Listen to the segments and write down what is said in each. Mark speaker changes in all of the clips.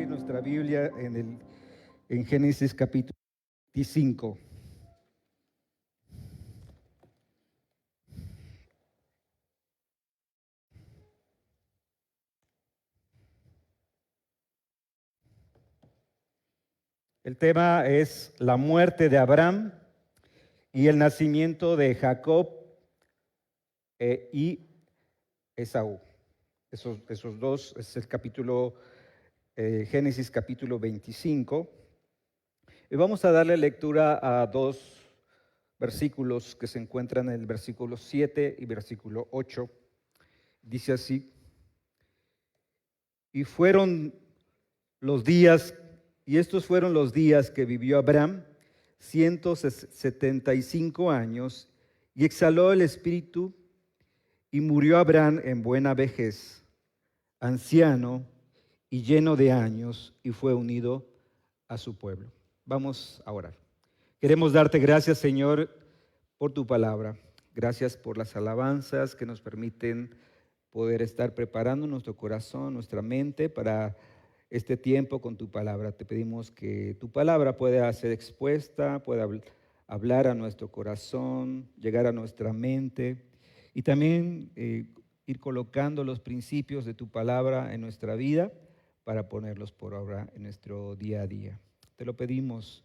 Speaker 1: abrir nuestra Biblia en Génesis capítulo 25. El tema es la muerte de Abraham y el nacimiento de Jacob y Esaú. Esos dos es el capítulo Génesis capítulo 25. Y vamos a darle lectura a dos versículos que se encuentran en el versículo 7 y versículo 8. Dice así: y estos fueron los días que vivió Abraham, 175 años, y exhaló el espíritu, y murió Abraham en buena vejez, anciano y lleno de años, y fue unido a su pueblo. Vamos a orar. Queremos darte gracias, Señor, por tu palabra. Gracias por las alabanzas que nos permiten poder estar preparando nuestro corazón, nuestra mente para este tiempo con tu palabra. Te pedimos que tu palabra pueda ser expuesta, pueda hablar a nuestro corazón, llegar a nuestra mente y también ir colocando los principios de tu palabra en nuestra vida para ponerlos por obra en nuestro día a día. Te lo pedimos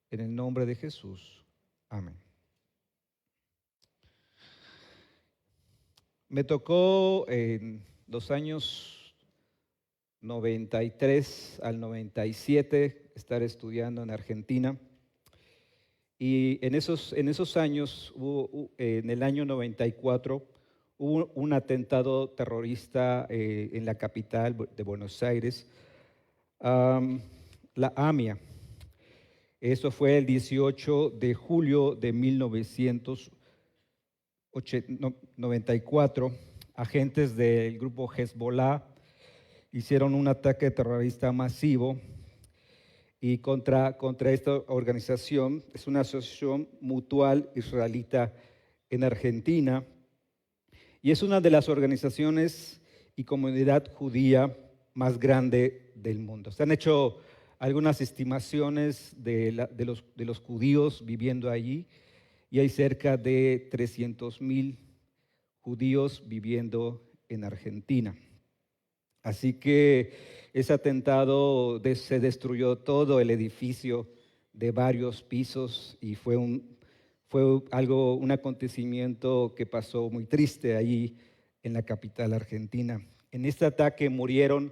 Speaker 1: en el nombre de Jesús. Amén. Me tocó en los años 93 al 97 estar estudiando en Argentina. Y en esos años, en el año 94, hubo un atentado terrorista en la capital de Buenos Aires, la AMIA. Eso fue el 18 de julio de 1994. Agentes del grupo Hezbollah hicieron un ataque terrorista masivo y contra esta organización. Es una asociación mutual israelita en Argentina y es una de las organizaciones y comunidad judía más grande del mundo. Se han hecho algunas estimaciones de los judíos viviendo allí y hay cerca de 300,000 judíos viviendo en Argentina. Así que ese atentado se destruyó todo el edificio de varios pisos y fue un acontecimiento que pasó muy triste allí en la capital argentina. En este ataque murieron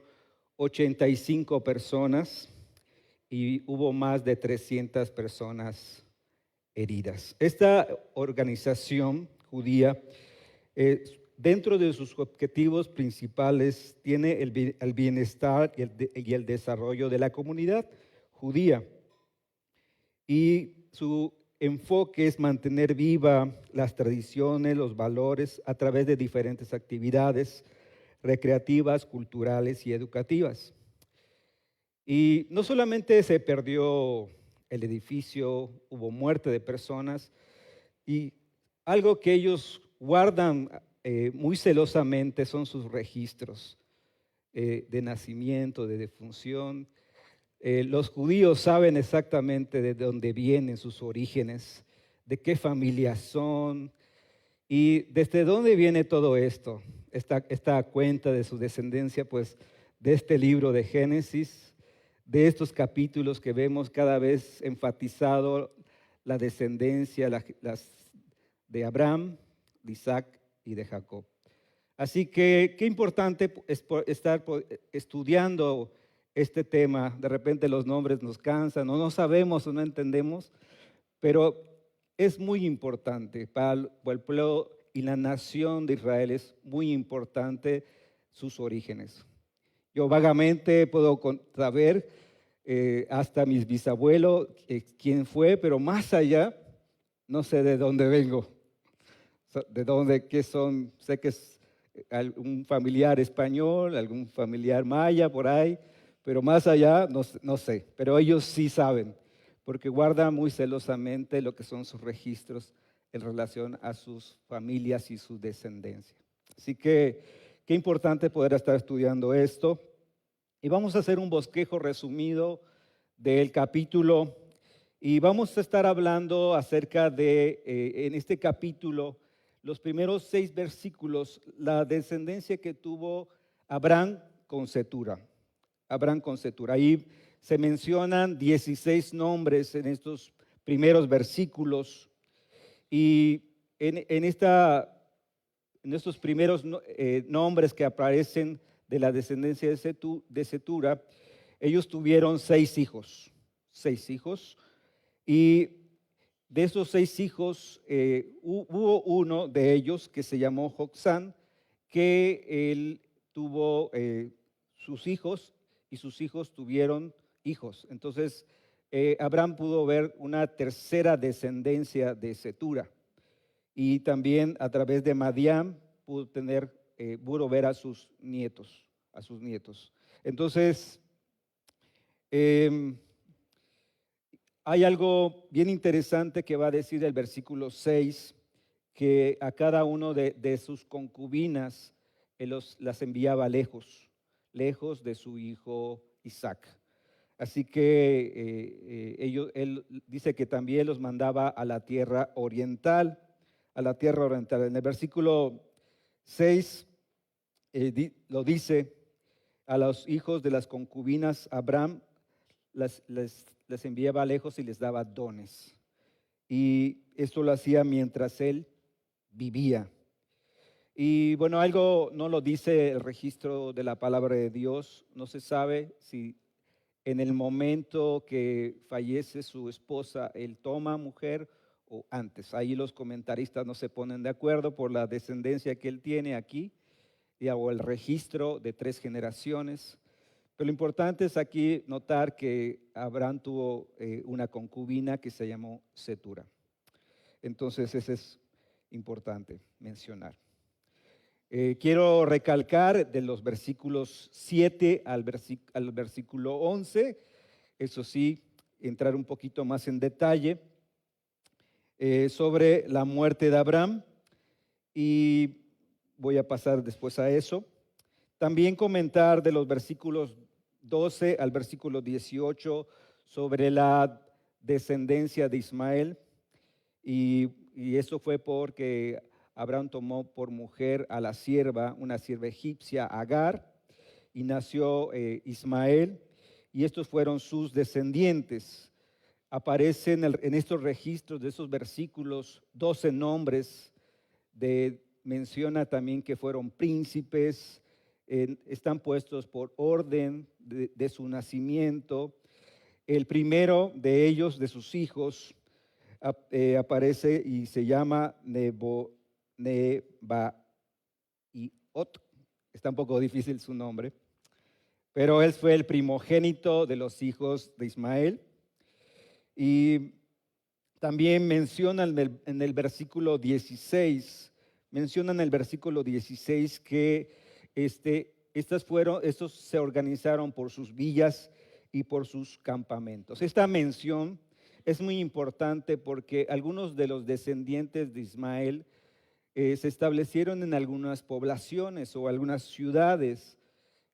Speaker 1: 85 personas y hubo más de 300 personas heridas. Esta organización judía, dentro de sus objetivos principales, tiene el bienestar y el desarrollo de la comunidad judía. Y su enfoque es mantener viva las tradiciones, los valores a través de diferentes actividades recreativas, culturales y educativas. Y no solamente se perdió el edificio, hubo muerte de personas, y algo que ellos guardan muy celosamente son sus registros de nacimiento, de defunción. Los judíos saben exactamente de dónde vienen sus orígenes, de qué familia son y desde dónde viene todo esto. Esta cuenta de su descendencia, pues, de este libro de Génesis, de estos capítulos que vemos cada vez enfatizado la descendencia de Abraham, de Isaac y de Jacob. Así que qué importante es estar estudiando este tema. De repente los nombres nos cansan, o no sabemos o no entendemos, pero es muy importante para el pueblo y la nación de Israel, es muy importante sus orígenes. Yo vagamente puedo saber hasta mis bisabuelos quién fue, pero más allá no sé de dónde vengo, de dónde, qué son. Sé que es algún familiar español, algún familiar maya por ahí, pero más allá no sé. Pero ellos sí saben, porque guardan muy celosamente lo que son sus registros en relación a sus familias y su descendencia. Así que qué importante poder estar estudiando esto. Y vamos a hacer un bosquejo resumido del capítulo y vamos a estar hablando acerca de, en este capítulo, los primeros 6 versículos, la descendencia que tuvo Abraham con Cetura. Abraham con Cetura. Ahí se mencionan 16 nombres en estos primeros versículos y en estos primeros nombres que aparecen de la descendencia de Cetura, ellos tuvieron 6 hijos, 6 hijos, y de esos 6 hijos hubo uno de ellos que se llamó Jocsán, que él tuvo sus hijos y sus hijos tuvieron hijos. Entonces, Abraham pudo ver una tercera descendencia de Cetura. Y también a través de Madián pudo ver a sus nietos, Entonces, hay algo bien interesante que va a decir el versículo 6, que a cada uno de sus concubinas las enviaba lejos de su hijo Isaac. Así que él dice que también los mandaba a la tierra oriental. En el versículo 6 lo dice: a los hijos de las concubinas Abraham les enviaba lejos y les daba dones. Y esto lo hacía mientras él vivía. Y bueno, algo no lo dice el registro de la palabra de Dios. No se sabe si en el momento que fallece su esposa, él toma mujer o antes. Ahí los comentaristas no se ponen de acuerdo por la descendencia que él tiene aquí, o el registro de 3 generaciones. Pero lo importante es aquí notar que Abraham tuvo una concubina que se llamó Cetura. Entonces, eso es importante mencionar. Quiero recalcar de los versículos 7 al versículo 11, eso sí, entrar un poquito más en detalle sobre la muerte de Abraham, y voy a pasar después a eso. También comentar de los versículos 12 al versículo 18 sobre la descendencia de Ismael, y eso fue porque Abraham tomó por mujer a una sierva egipcia, Agar, y nació Ismael, y estos fueron sus descendientes. Aparecen en estos registros de esos versículos 12 nombres, menciona también que fueron príncipes, están puestos por orden de su nacimiento. El primero de ellos, de sus hijos, aparece y se llama Nebaiot. Está un poco difícil su nombre, pero él fue el primogénito de los hijos de Ismael. Y también menciona en el versículo 16, que estos se organizaron por sus villas y por sus campamentos. Esta mención es muy importante porque algunos de los descendientes de Ismael se establecieron en algunas poblaciones o algunas ciudades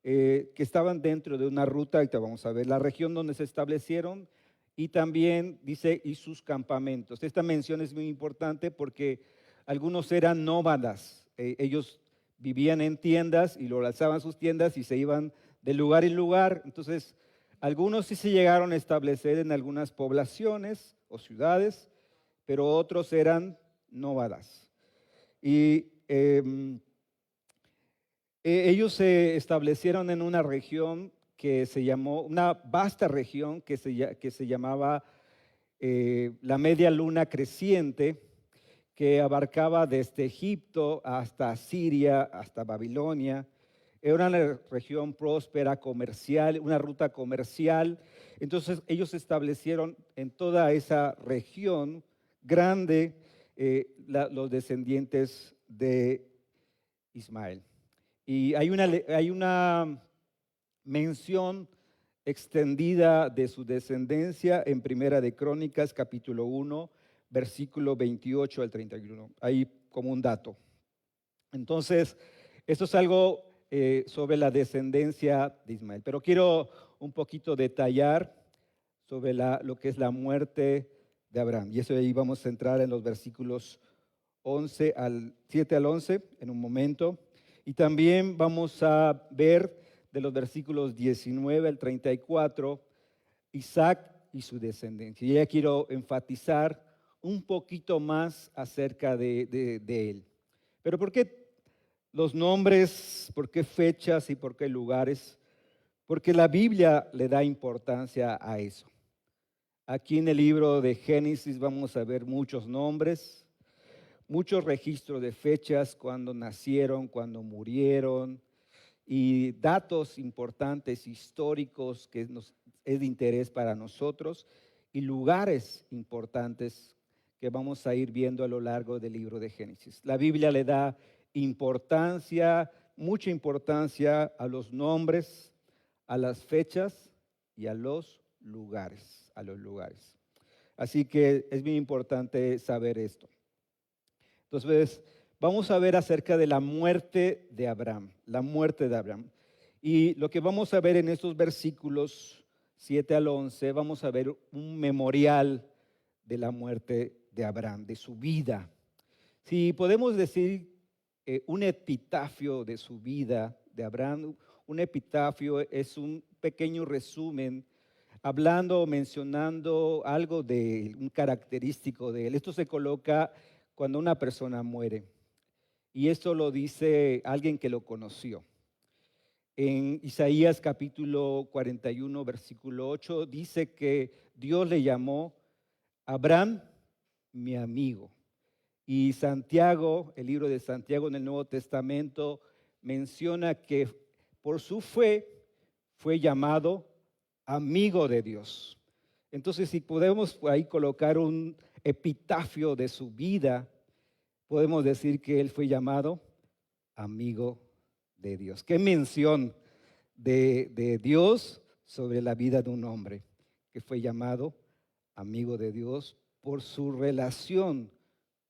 Speaker 1: que estaban dentro de una ruta. Ahorita vamos a ver la región donde se establecieron, y también dice, y sus campamentos. Esta mención es muy importante porque algunos eran nómadas. Ellos vivían en tiendas y lo alzaban sus tiendas y se iban de lugar en lugar. Entonces, algunos sí se llegaron a establecer en algunas poblaciones o ciudades, pero otros eran nómadas. Y ellos se establecieron en una región que se llamó, una vasta región que se llamaba la Media Luna Creciente, que abarcaba desde Egipto hasta Siria, hasta Babilonia. Era una región próspera, comercial, una ruta comercial. Entonces ellos se establecieron en toda esa región grande, los descendientes de Ismael. Y hay una mención extendida de su descendencia en Primera de Crónicas, capítulo 1, versículo 28 al 31, ahí como un dato. Entonces, esto es algo sobre la descendencia de Ismael. Pero quiero un poquito detallar sobre lo que es la muerte de Abraham. Y eso ahí vamos a entrar en los versículos 7 al 11 en un momento. Y también vamos a ver de los versículos 19 al 34, Isaac y su descendencia. Y ya quiero enfatizar un poquito más acerca de él. Pero ¿por qué los nombres, por qué fechas y por qué lugares? Porque la Biblia le da importancia a eso. Aquí en el libro de Génesis vamos a ver muchos nombres, muchos registros de fechas, cuando nacieron, cuando murieron, y datos importantes históricos que es de interés para nosotros, y lugares importantes que vamos a ir viendo a lo largo del libro de Génesis. La Biblia le da importancia, mucha importancia a los nombres, a las fechas y a los lugares. Así que es bien importante saber esto. Entonces, vamos a ver acerca de la muerte de Abraham, la muerte de Abraham. Y lo que vamos a ver en estos versículos 7 al 11, vamos a ver un memorial de la muerte de Abraham, de su vida. Si podemos decir un epitafio de su vida de Abraham, un epitafio es un pequeño resumen hablando o mencionando algo de él, un característico de él. Esto se coloca cuando una persona muere. Y esto lo dice alguien que lo conoció. En Isaías capítulo 41, versículo 8, dice que Dios le llamó Abraham, mi amigo. Y Santiago, el libro de Santiago en el Nuevo Testamento, menciona que por su fe fue llamado amigo de Dios. Entonces, si podemos ahí colocar un epitafio de su vida, podemos decir que él fue llamado amigo de Dios. Qué mención de Dios sobre la vida de un hombre que fue llamado amigo de Dios por su relación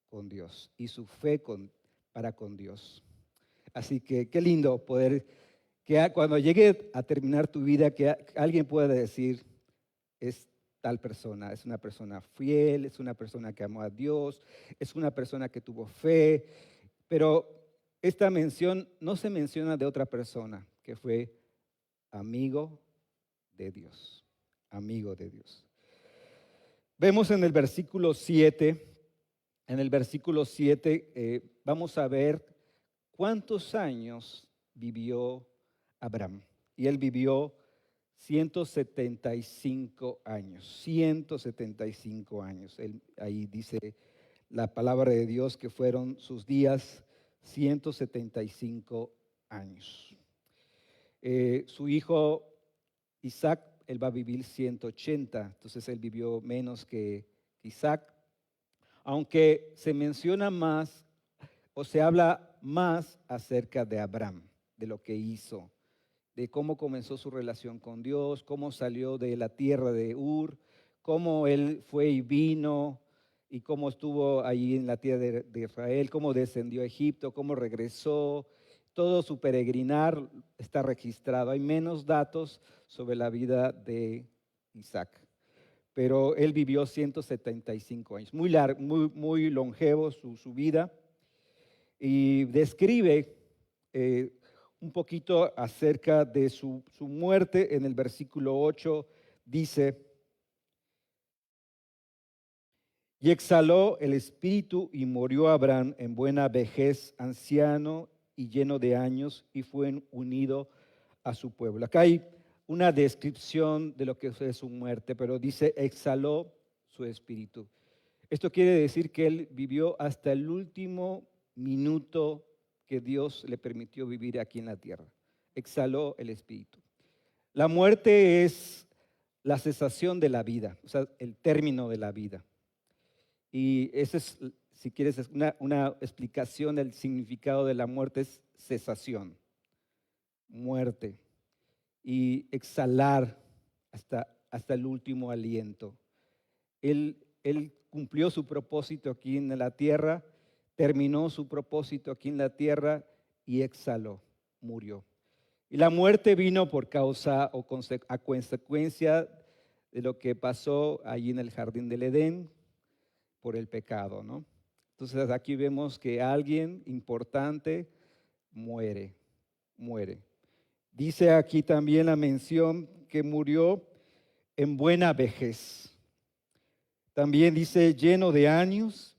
Speaker 1: con Dios y su fe para con Dios. Así que qué lindo poder que cuando llegue a terminar tu vida, que alguien pueda decir, es tal persona, es una persona fiel, es una persona que amó a Dios, es una persona que tuvo fe, pero esta mención no se menciona de otra persona que fue amigo de Dios, amigo de Dios. Vemos en el versículo 7, vamos a ver cuántos años vivió Abraham. Y él vivió 175 años, 175 años. Ahí dice la palabra de Dios que fueron sus días 175 años. Su hijo Isaac, él va a vivir 180, entonces él vivió menos que Isaac, aunque se menciona más o se habla más acerca de Abraham, de lo que hizo, de cómo comenzó su relación con Dios, cómo salió de la tierra de Ur, cómo él fue y vino y cómo estuvo allí en la tierra de Israel, cómo descendió a Egipto, cómo regresó. Todo su peregrinar está registrado. Hay menos datos sobre la vida de Isaac, pero él vivió 175 años, muy largo, muy longevo su vida, y describe un poquito acerca de su muerte. En el versículo 8 dice: y exhaló el espíritu y murió Abraham en buena vejez, anciano y lleno de años, y fue unido a su pueblo. Acá hay una descripción de lo que es su muerte, pero dice exhaló su espíritu. Esto quiere decir que él vivió hasta el último minuto que Dios le permitió vivir aquí en la tierra. Exhaló el espíritu. La muerte es la cesación de la vida, o sea, el término de la vida. Y esa es, si quieres, es una explicación del significado de la muerte, es cesación, muerte, y exhalar hasta el último aliento. Él cumplió su propósito aquí en la tierra, terminó su propósito aquí en la tierra y exhaló, murió. Y la muerte vino por causa o a consecuencia de lo que pasó allí en el jardín del Edén por el pecado, ¿no? Entonces aquí vemos que alguien importante muere, muere. Dice aquí también la mención que murió en buena vejez. También dice lleno de años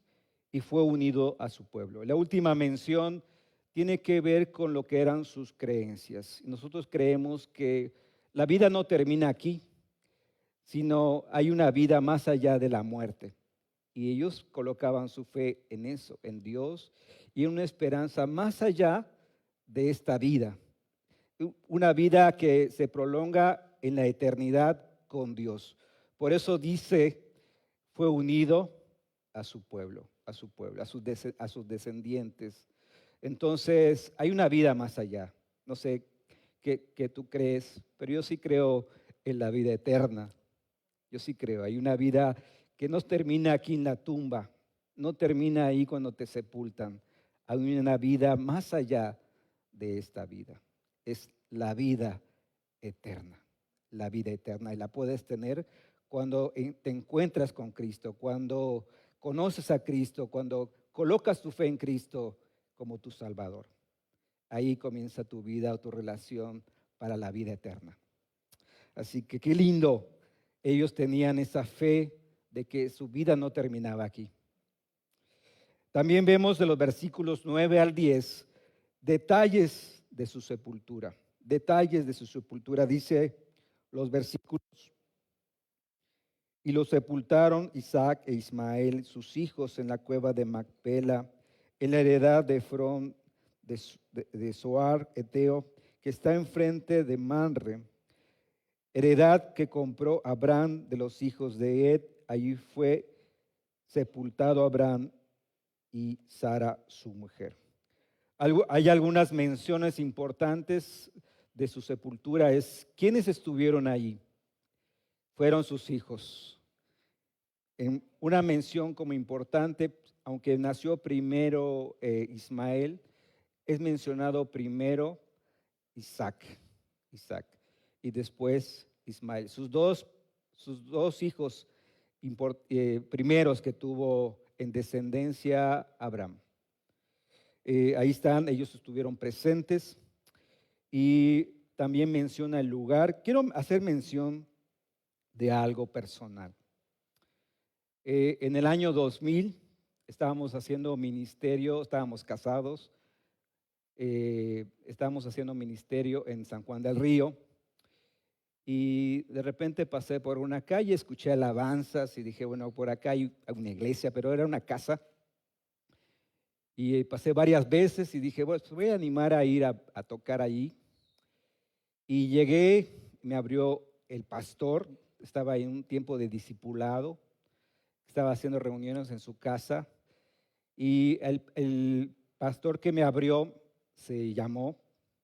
Speaker 1: y fue unido a su pueblo. La última mención tiene que ver con lo que eran sus creencias. Nosotros creemos que la vida no termina aquí, sino hay una vida más allá de la muerte. Y ellos colocaban su fe en eso, en Dios, y en una esperanza más allá de esta vida. Una vida que se prolonga en la eternidad con Dios. Por eso dice, fue unido a su pueblo, a su pueblo, a sus descendientes. Entonces, hay una vida más allá. No sé qué tú crees, pero yo sí creo en la vida eterna. Yo sí creo, hay una vida que no termina aquí en la tumba, no termina ahí cuando te sepultan. Hay una vida más allá de esta vida. Es la vida eterna, la vida eterna. Y la puedes tener cuando te encuentras con Cristo, cuando conoces a Cristo, cuando colocas tu fe en Cristo como tu Salvador. Ahí comienza tu vida o tu relación para la vida eterna. Así que qué lindo. Ellos tenían esa fe de que su vida no terminaba aquí. También vemos de los versículos 9 al 10 detalles de su sepultura. Detalles de su sepultura, dice los versículos. Y los sepultaron Isaac e Ismael, sus hijos, en la cueva de Macpela, en la heredad de Efrón, de Zoar, Eteo, que está enfrente de Manre, heredad que compró Abraham de los hijos de Ed. Allí fue sepultado Abraham y Sara, su mujer. Hay algunas menciones importantes de su sepultura. ¿Quiénes estuvieron allí? Fueron sus hijos. En una mención como importante, aunque nació primero Ismael, es mencionado primero Isaac, y después Ismael. Sus dos hijos primeros que tuvo en descendencia Abraham. Ahí están, ellos estuvieron presentes y también menciona el lugar. Quiero hacer mención de algo personal. En el año 2000 estábamos haciendo ministerio, estábamos casados, estábamos haciendo ministerio en San Juan del Río y de repente pasé por una calle, escuché alabanzas y dije, bueno, por acá hay una iglesia, pero era una casa. Y pasé varias veces y dije, bueno, pues voy a animar a ir a tocar allí. Y llegué, me abrió el pastor, estaba en un tiempo de discipulado, estaba haciendo reuniones en su casa. Y el pastor que me abrió se llamó,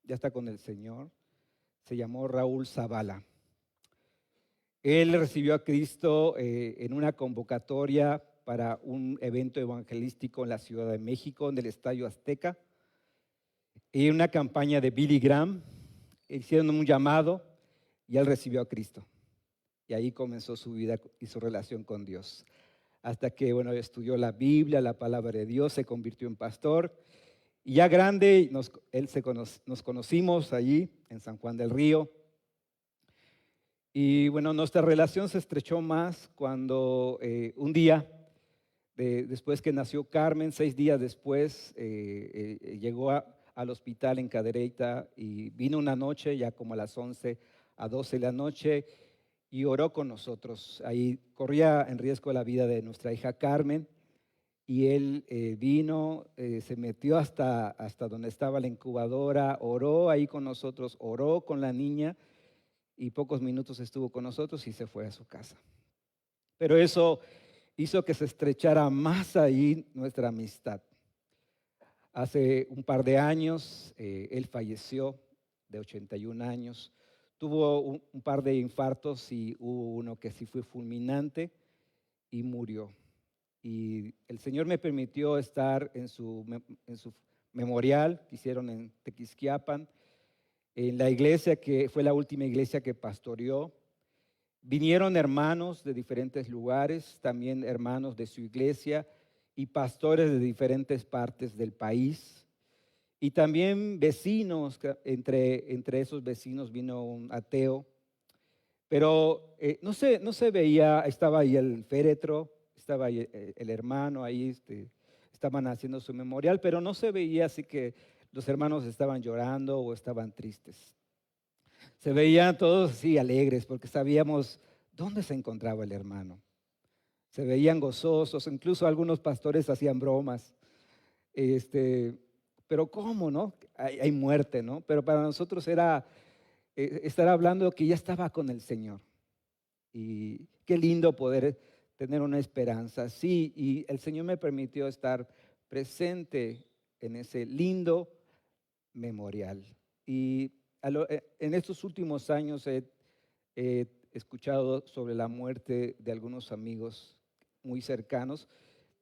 Speaker 1: ya está con el Señor, se llamó Raúl Zavala. Él recibió a Cristo en una convocatoria para un evento evangelístico en la Ciudad de México, en el Estadio Azteca, y una campaña de Billy Graham. Hicieron un llamado y él recibió a Cristo. Y ahí comenzó su vida y su relación con Dios. Hasta que, bueno, estudió la Biblia, la palabra de Dios, se convirtió en pastor. Y ya grande, nos conocimos allí en San Juan del Río. Y bueno, nuestra relación se estrechó más cuando un día, después que nació Carmen, 6 días después, llegó al hospital en Cadereyta y vino una noche, ya como a las 11 a 12 de la noche, y oró con nosotros. Ahí corría en riesgo la vida de nuestra hija Carmen, y él vino, se metió hasta donde estaba la incubadora, oró ahí con nosotros, oró con la niña, y pocos minutos estuvo con nosotros y se fue a su casa. Pero eso hizo que se estrechara más ahí nuestra amistad. Hace un par de años, él falleció de 81 años. Tuvo un par de infartos y hubo uno que sí fue fulminante y murió. Y el Señor me permitió estar en su memorial que hicieron en Tequisquiapan. en la iglesia que fue la última iglesia que pastoreó. Vinieron hermanos de diferentes lugares, también hermanos de su iglesia y pastores de diferentes partes del país. Y también vecinos, entre esos vecinos vino un ateo. Pero no se veía, estaba ahí el féretro, estaba ahí el hermano, ahí estaban haciendo su memorial, pero no se veía así que los hermanos estaban llorando o estaban tristes. Se veían todos así alegres porque sabíamos dónde se encontraba el hermano. Se veían gozosos, incluso algunos pastores hacían bromas. Pero ¿cómo, no? Hay muerte, ¿no? Pero para nosotros era estar hablando que ya estaba con el Señor. Y qué lindo poder tener una esperanza. Sí, y el Señor me permitió estar presente en ese lindo memorial. Y en estos últimos años he escuchado sobre la muerte de algunos amigos muy cercanos,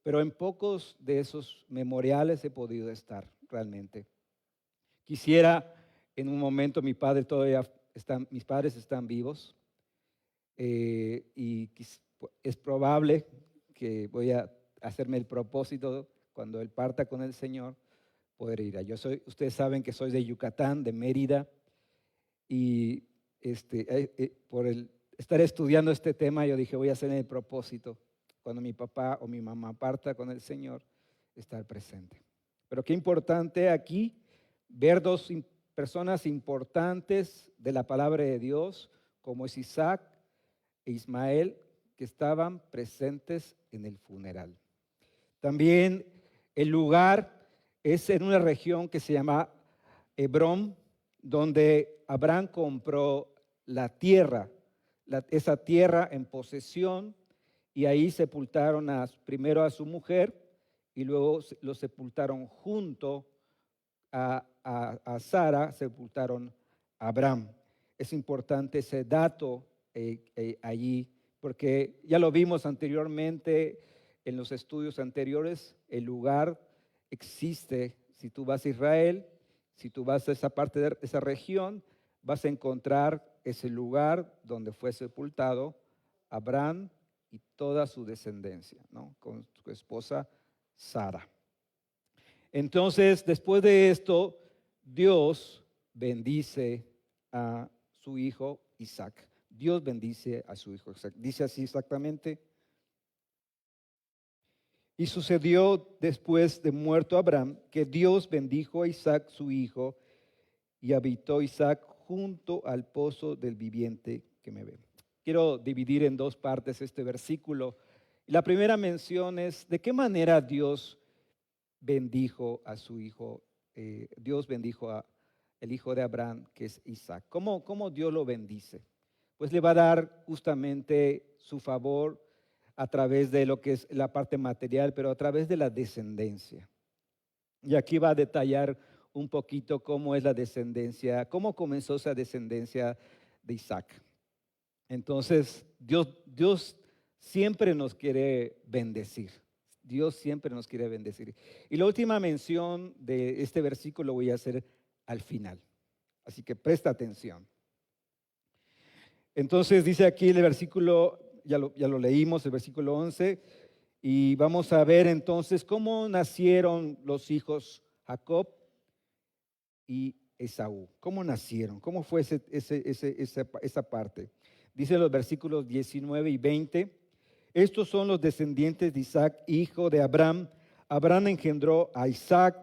Speaker 1: pero en pocos de esos memoriales he podido estar realmente. Quisiera, en un momento, mis padres están vivos, y es probable que voy a hacerme el propósito cuando él parta con el Señor, poder ir. Ustedes saben que soy de Yucatán, de Mérida, y por estar estudiando este tema, yo dije, voy a hacer el propósito, cuando mi papá o mi mamá parta con el Señor, estar presente. Pero qué importante aquí ver dos personas importantes de la palabra de Dios, como es Isaac e Ismael, que estaban presentes en el funeral. También el lugar es en una región que se llama Hebrón, donde Abraham compró la tierra, esa tierra en posesión, y ahí sepultaron primero a su mujer y luego lo sepultaron junto a Sara, sepultaron a Abraham. Es importante ese dato allí, porque ya lo vimos anteriormente en los estudios anteriores, el lugar existe. Si tú vas a Israel, si tú vas a esa parte de esa región, vas a encontrar ese lugar donde fue sepultado Abraham y toda su descendencia, ¿no? Con su esposa Sara. Entonces, después de esto, Dios bendice a su hijo Isaac. Dios bendice a su hijo Isaac. Dice así exactamente. Y sucedió después de muerto Abraham que Dios bendijo a Isaac su hijo y habitó Isaac junto al pozo del viviente que me ve. Quiero dividir en dos partes este versículo. La primera mención es de qué manera Dios bendijo a su hijo. Dios bendijo a el hijo de Abraham, que es Isaac. ¿Cómo Dios lo bendice? Pues le va a dar justamente su favor a través de lo que es la parte material, pero a través de la descendencia. Y aquí va a detallar un poquito cómo es la descendencia, cómo comenzó esa descendencia de Isaac. Entonces, Dios siempre nos quiere bendecir. Dios siempre nos quiere bendecir. Y la última mención de este versículo voy a hacer al final. Así que presta atención. Entonces dice aquí el versículo, ya lo leímos, el versículo 11, y vamos a ver entonces cómo nacieron los hijos Jacob y Esaú. ¿Cómo nacieron? ¿Cómo fue esa parte? Dice los versículos 19 y 20. Estos son los descendientes de Isaac, hijo de Abraham. Abraham engendró a Isaac,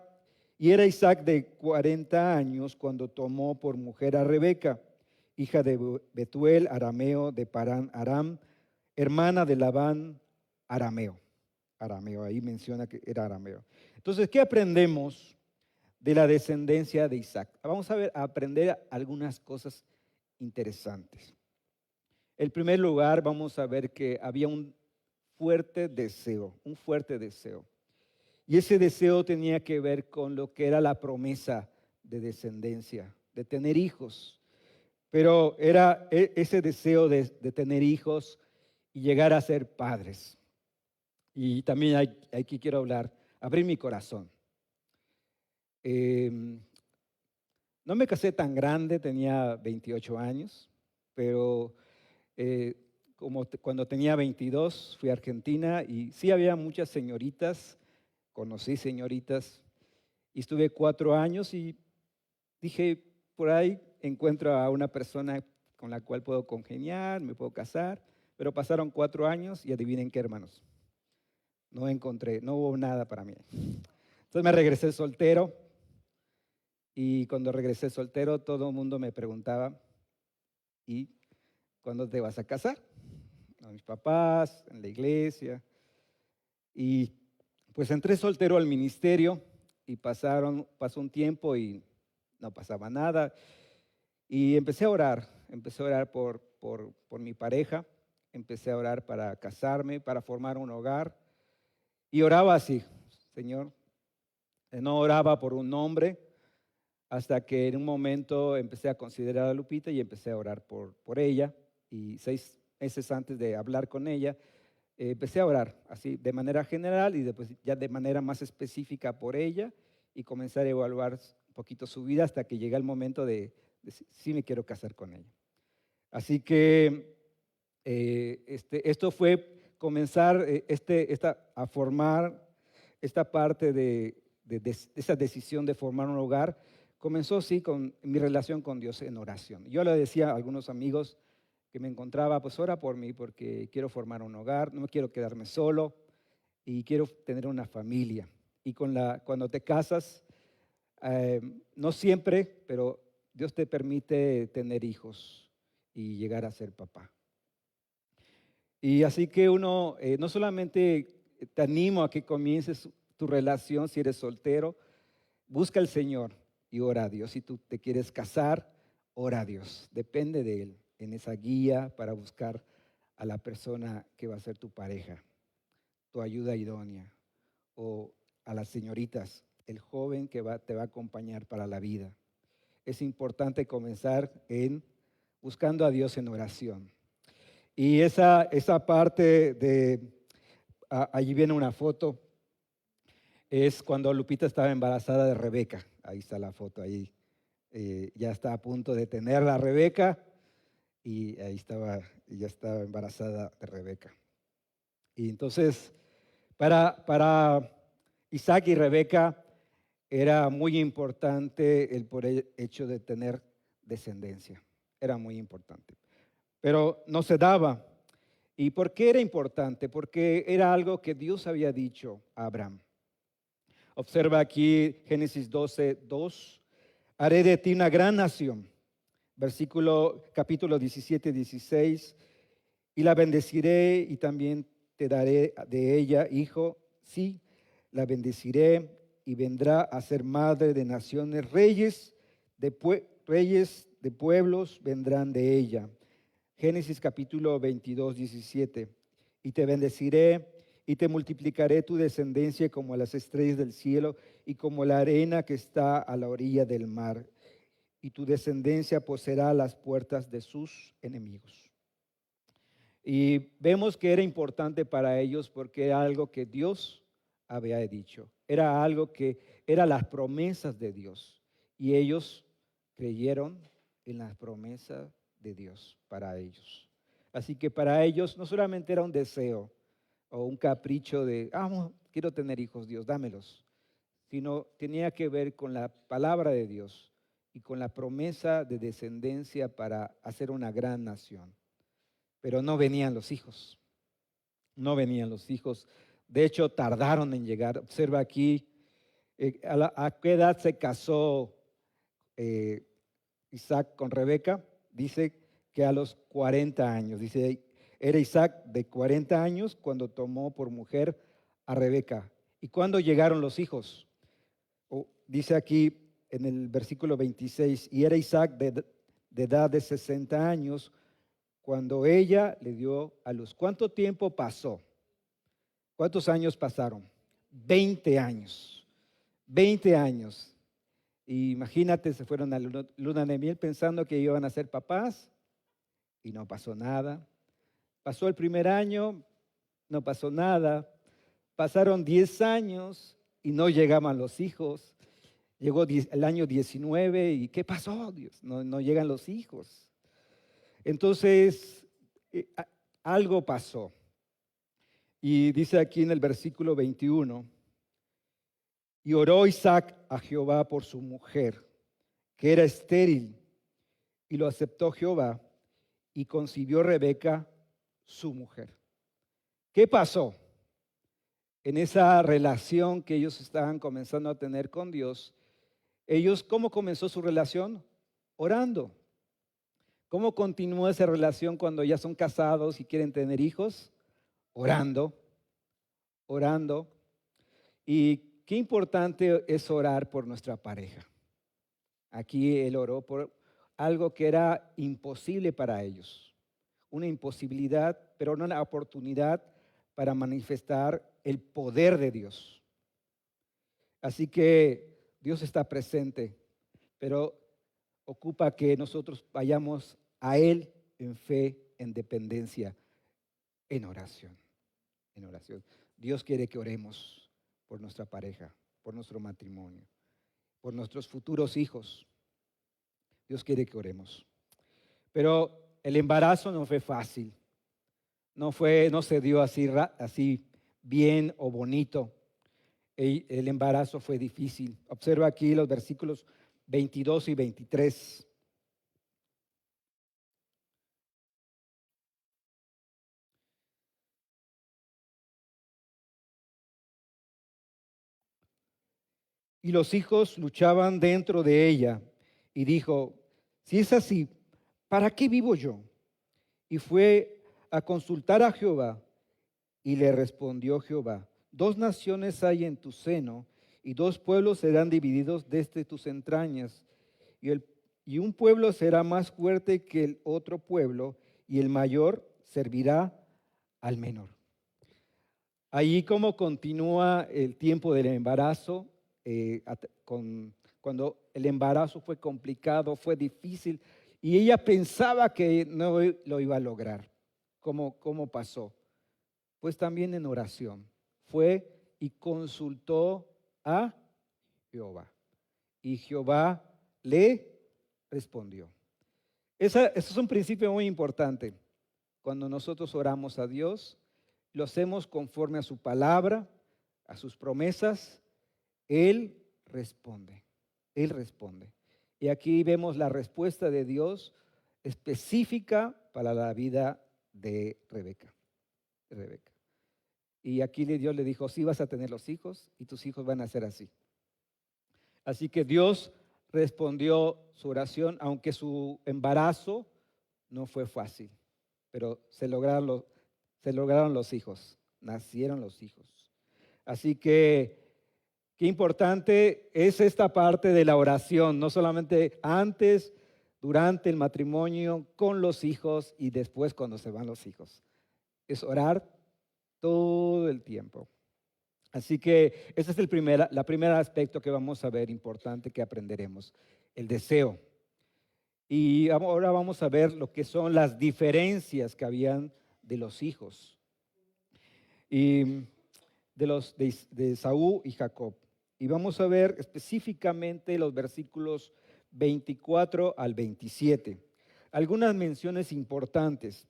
Speaker 1: y era Isaac de 40 años cuando tomó por mujer a Rebeca, hija de Betuel, arameo, de Parán, Aram, hermana de Labán, arameo. Arameo, ahí menciona que era arameo. Entonces, ¿qué aprendemos de la descendencia de Isaac? Vamos a aprender algunas cosas interesantes. En primer lugar, vamos a ver que había un fuerte deseo. Y ese deseo tenía que ver con lo que era la promesa de descendencia, de tener hijos. Pero era ese deseo de tener hijos y llegar a ser padres. Y también aquí quiero abrir mi corazón. No me casé tan grande, tenía 28 años, pero cuando tenía 22 fui a Argentina y sí había muchas señoritas, conocí señoritas y estuve 4 años y dije, por ahí encuentro a una persona con la cual puedo congeniar, me puedo casar, pero pasaron 4 años y adivinen qué, hermanos, no encontré, no hubo nada para mí. Entonces me regresé soltero y cuando regresé soltero todo el mundo me preguntaba, ¿y cuándo te vas a casar? A mis papás, en la iglesia. Y pues entré soltero al ministerio y pasó un tiempo y no pasaba nada. Y empecé a orar por mi pareja, empecé a orar para casarme, para formar un hogar. Y oraba así, Señor, no oraba por un nombre, hasta que en un momento empecé a considerar a Lupita y empecé a orar por ella. Y 6 meses antes de hablar con ella, empecé a orar así de manera general y después ya de manera más específica por ella y comenzar a evaluar un poquito su vida hasta que llega el momento de si me quiero casar con ella. Así que esto fue comenzar a formar esta parte de esa decisión de formar un hogar. Comenzó sí con mi relación con Dios en oración. Yo le decía a algunos amigos que me encontraba, pues ora por mí porque quiero formar un hogar, no quiero quedarme solo y quiero tener una familia. Y cuando te casas, no siempre, pero Dios te permite tener hijos y llegar a ser papá. Y así que uno, no solamente te animo a que comiences tu relación si eres soltero, busca al Señor y ora a Dios. Si tú te quieres casar, ora a Dios. Depende de Él en esa guía para buscar a la persona que va a ser tu pareja, tu ayuda idónea, o a las señoritas, el joven que te va a acompañar para la vida. Es importante comenzar buscando a Dios en oración. Y esa parte allí viene una foto, es cuando Lupita estaba embarazada de Rebeca. Ahí está la foto, ahí ya está a punto de tenerla Rebeca y ahí ya estaba embarazada de Rebeca. Y entonces, para Isaac y Rebeca era muy importante por el hecho de tener descendencia. Era muy importante. Pero no se daba. ¿Y por qué era importante? Porque era algo que Dios había dicho a Abraham. Observa aquí Génesis 12:2. Haré de ti una gran nación. Capítulo 17, 16. Y la bendeciré y también te daré de ella hijo. Sí, la bendeciré y vendrá a ser madre de naciones. Reyes de pueblos vendrán de ella. Génesis capítulo 22, 17. Y te bendeciré y te multiplicaré tu descendencia como las estrellas del cielo y como la arena que está a la orilla del mar. Y tu descendencia poseerá las puertas de sus enemigos. Y vemos que era importante para ellos porque era algo que Dios había dicho. Era algo que eran las promesas de Dios. Y ellos creyeron en las promesas de Dios para ellos. Así que para ellos no solamente era un deseo o un capricho de, quiero tener hijos, Dios, dámelos, sino tenía que ver con la palabra de Dios y con la promesa de descendencia para hacer una gran nación. Pero no venían los hijos, no venían los hijos. De hecho, tardaron en llegar. Observa aquí, ¿a qué edad se casó Isaac con Rebeca? Dice que a los 40 años. Dice, era Isaac de 40 años cuando tomó por mujer a Rebeca. ¿Y cuándo llegaron los hijos? Dice aquí en el versículo 26, y era Isaac de edad de 60 años cuando ella le dio a luz. ¿Cuánto tiempo pasó? ¿Cuántos años pasaron? 20 años. 20 años. Y imagínate, se fueron a la luna de miel pensando que iban a ser papás y no pasó nada. Pasó el primer año, no pasó nada. Pasaron 10 años y no llegaban los hijos. Llegó el año 19 y ¿qué pasó, Dios? No llegan los hijos. Entonces, algo pasó. Y dice aquí en el versículo 21, y oró Isaac a Jehová por su mujer, que era estéril, y lo aceptó Jehová, y concibió Rebeca, su mujer. ¿Qué pasó? En esa relación que ellos estaban comenzando a tener con Dios, ¿cómo comenzó su relación? Orando. ¿Cómo continúa esa relación cuando ya son casados y quieren tener hijos? Orando, orando. Y qué importante es orar por nuestra pareja. Aquí él oró por algo que era imposible para ellos. Una imposibilidad, pero una oportunidad para manifestar el poder de Dios. Así que Dios está presente, pero ocupa que nosotros vayamos a Él en fe, en dependencia, en oración. En oración. Dios quiere que oremos por nuestra pareja, por nuestro matrimonio, por nuestros futuros hijos. Dios quiere que oremos. Pero el embarazo no fue fácil. No se dio así bien o bonito. El embarazo fue difícil. Observa aquí los versículos 22 y 23. Y los hijos luchaban dentro de ella. Y dijo, si es así, ¿para qué vivo yo? Y fue a consultar a Jehová. Y le respondió Jehová, 2 naciones hay en tu seno, y 2 pueblos serán divididos desde tus entrañas. Y un pueblo será más fuerte que el otro pueblo, y el mayor servirá al menor. Ahí como continúa el tiempo del embarazo, cuando el embarazo fue complicado, fue difícil, y ella pensaba que no lo iba a lograr. ¿Cómo pasó? Pues también en oración. Fue y consultó a Jehová. Y Jehová le respondió. Eso es un principio muy importante. Cuando nosotros oramos a Dios, lo hacemos conforme a su palabra, a sus promesas, Él responde. Él responde. Y aquí vemos la respuesta de Dios específica para la vida de Rebeca. Y aquí Dios le dijo, sí vas a tener los hijos y tus hijos van a ser así. Así que Dios respondió su oración, aunque su embarazo no fue fácil, pero se lograron los hijos, nacieron los hijos. Así que qué importante es esta parte de la oración, no solamente antes, durante el matrimonio, con los hijos y después cuando se van los hijos. Es orar todo el tiempo. Así que ese es el primer aspecto que vamos a ver importante que aprenderemos, el deseo. Y ahora vamos a ver lo que son las diferencias que habían de los hijos y de Saúl y Jacob. Y vamos a ver específicamente los versículos 24 al 27. Algunas menciones importantes.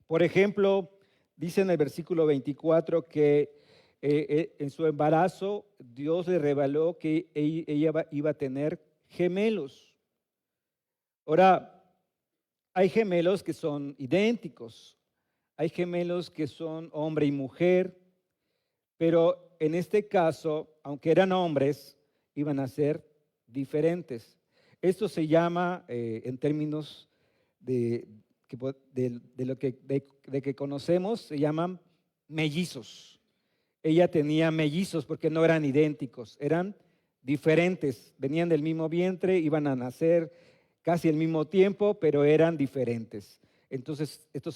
Speaker 1: Por ejemplo, dice en el versículo 24 que en su embarazo Dios le reveló que ella iba a tener gemelos. Ahora, hay gemelos que son idénticos, hay gemelos que son hombre y mujer, pero en este caso, aunque eran hombres, iban a ser diferentes. Esto se llama, en términos de lo que conocemos, se llaman mellizos. Ella tenía mellizos porque no eran idénticos, eran diferentes, venían del mismo vientre, iban a nacer casi al mismo tiempo, pero eran diferentes. Entonces, esto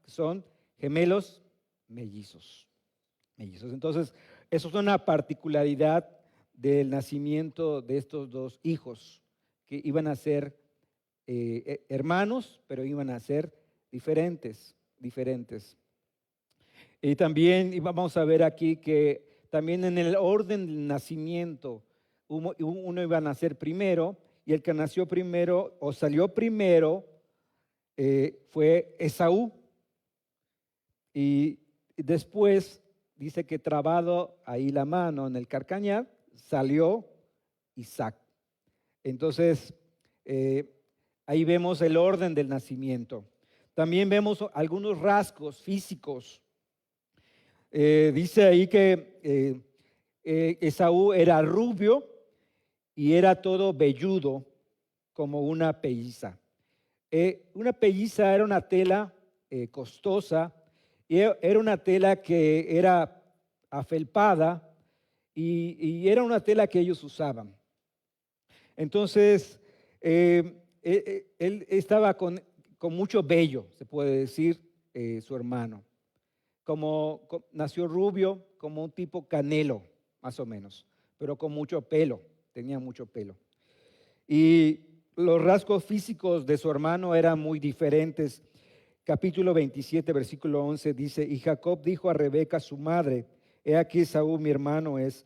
Speaker 1: son gemelos mellizos. Entonces, eso es una particularidad del nacimiento de estos 2 hijos, que iban a ser hermanos, pero iban a ser diferentes. Y también vamos a ver aquí que también en el orden del nacimiento uno iba a nacer primero, y el que nació primero o salió primero fue Esaú. Y después dice que trabado ahí la mano en el carcañar, salió Isaac. Entonces, ahí vemos el orden del nacimiento. También vemos algunos rasgos físicos. Dice ahí que Esaú era rubio y era todo velludo como una pelliza. Una pelliza era una tela costosa, y era una tela que era afelpada y era una tela que ellos usaban. Entonces, él estaba con mucho vello, se puede decir, su hermano. Nació rubio, como un tipo Canelo, más o menos, pero con mucho pelo, tenía mucho pelo. Y los rasgos físicos de su hermano eran muy diferentes. Capítulo 27, versículo 11 dice, y Jacob dijo a Rebeca, su madre, he aquí Esaú, mi hermano, es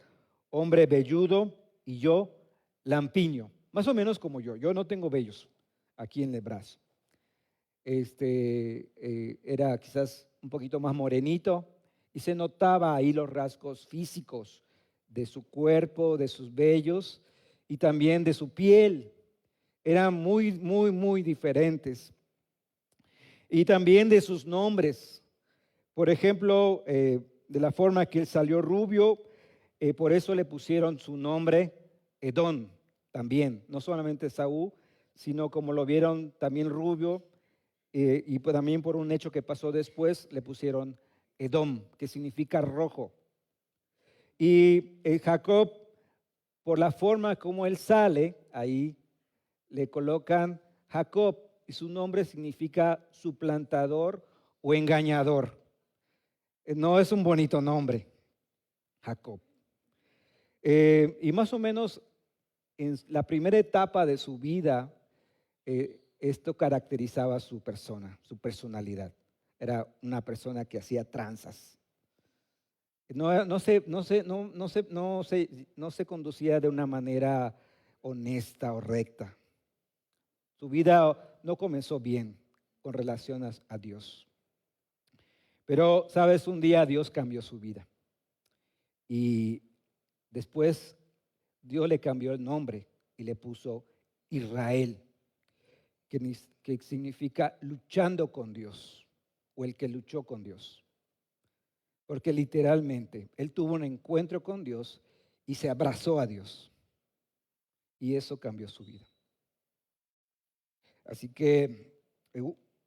Speaker 1: hombre velludo y yo lampiño, más o menos como yo. Yo no tengo vellos aquí en el brazo. Era quizás un poquito más morenito y se notaba ahí los rasgos físicos de su cuerpo, de sus vellos y también de su piel. Eran muy, muy, muy diferentes. Y también de sus nombres. Por ejemplo, de la forma que él salió rubio, por eso le pusieron su nombre Edom también. No solamente Saúl, sino como lo vieron también rubio, y también por un hecho que pasó después, le pusieron Edom, que significa rojo. Y Jacob, por la forma como él sale, ahí le colocan Jacob, y su nombre significa suplantador o engañador. No es un bonito nombre, Jacob. Y más o menos en la primera etapa de su vida, esto caracterizaba su persona, su personalidad. Era una persona que hacía tranzas. No se conducía de una manera honesta o recta. Su vida no comenzó bien con relación a Dios. Pero, sabes, un día Dios cambió su vida. Y después Dios le cambió el nombre y le puso Israel, que significa luchando con Dios, o el que luchó con Dios. Porque literalmente él tuvo un encuentro con Dios y se abrazó a Dios. Y eso cambió su vida. Así que